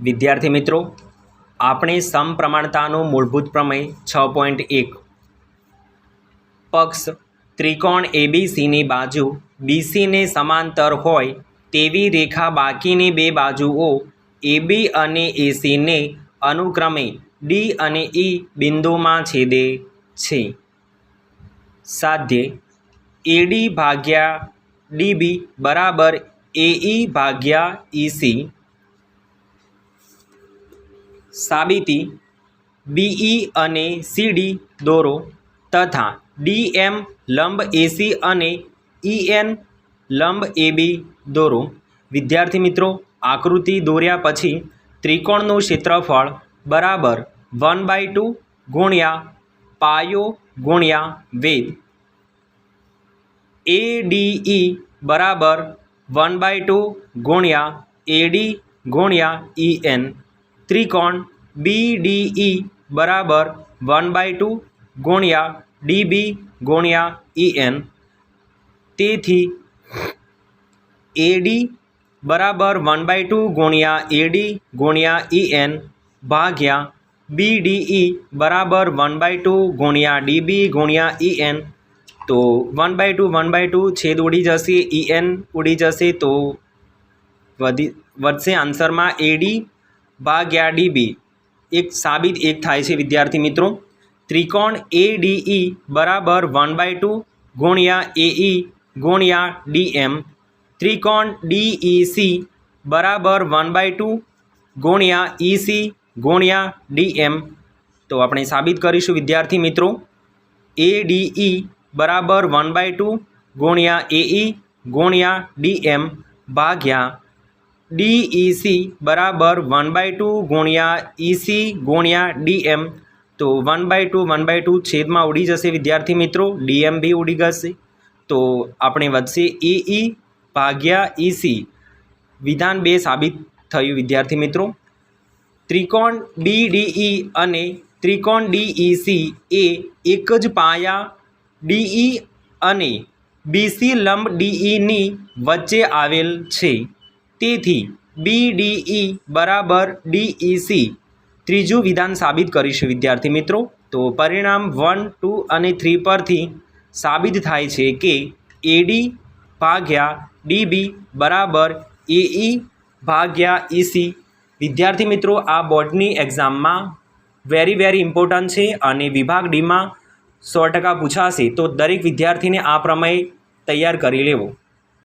વિદ્યાર્થી મિત્રો, આપણે સમપ્રમાણતાનો મૂળભૂત પ્રમેય 6.1 પક્ષ ત્રિકોણ એબીસીની બાજુ બીસીને સમાંતર હોય તેવી રેખા બાકીની બે બાજુઓ એબી અને એસીને અનુક્રમે ડી અને ઈ બિંદુમાં છેદે છે. સાધ્ય એડી ભાગ્યા ડીબી બરાબર એઈ ભાગ્યા ઈસી. સાબિતી બીઈ અને સીડી દોરો તથા ડીએમ લંબ એસી અને ઈએન લંબ એબી દોરો. વિદ્યાર્થી મિત્રો, આકૃતિ દોર્યા પછી ત્રિકોણનું ક્ષેત્રફળ બરાબર 1/2 ગુણ્યા પાયો ગુણ્યા વેધ. એડીઈ બરાબર 1/2 ગુણ્યા એડી ગુણ્યા ઈએન. ત્રિકોણ બીડીઈ બરાબર 1/2 ગુણ્યા ડીબી ગુણ્યા ઈએન. તેથી એડી બરાબર 1/2 ગુણ્યા એડી ગુણ્યા ઈએન ભાગ્યા બીડીઈ બરાબર 1/2 ગુણ્યા ડીબી ગુણ્યા ઈએન. તો 1/2 છેદ ઉડી જશે, ઈએન ઉડી જશે, તો વધશે આન્સરમાં એડી ભાગ્યા ડીબી. એક સાબિત એક થાય છે વિદ્યાર્થી મિત્રો. ત્રિકોણ એડીઈ બરાબર 1/2 ગુણ્યા એઈ ગુણ્યા ડીએમ. ત્રિકોણ ડીઈસી બરાબર 1/2 ગુણ્યા ઈસી ગુણ્યા ડીએમ. તો આપણે સાબિત કરીશું વિદ્યાર્થી મિત્રો. એડીઈ બરાબર 1/2 ગુણ્યા એઈ ગુણ્યા ડીએમ ભાગ્યા ડીઈસી બરાબર 1/2 ગુણ્યા ઈસી ગુણ્યા ડીએમ. તો 1/2 છેદમાં ઉડી જશે વિદ્યાર્થી મિત્રો, ડીએમ બી ઉડી જશે. તો આપણે વધશે એઈ ભાગ્યા ઈસી. વિધાન 2 સાબિત થયું વિદ્યાર્થી મિત્રો. ત્રિકોણ બીડીઈ અને ત્રિકોણ ડીઈસી એ એક જ પાયા ડીઈ અને બીસી લંબ ડીઈની વચ્ચે આવેલ છે. તેથી બીડીઈ બરાબર ડીઈસી. ત્રીજું વિધાન સાબિત કરીશું વિદ્યાર્થી મિત્રો. તો પરિણામ 1, 2 અને 3 પરથી સાબિત થાય છે કે એડી ભાગ્યા ડીબી બરાબર એઈ ભાગ્યા ઈસી. વિદ્યાર્થી મિત્રો, આ બોર્ડની એક્ઝામમાં વેરી ઇમ્પોર્ટન્ટ છે અને વિભાગ ડીમાં 100% પૂછાશે. તો દરેક વિદ્યાર્થીને આ પ્રમેય તૈયાર કરી લેવો.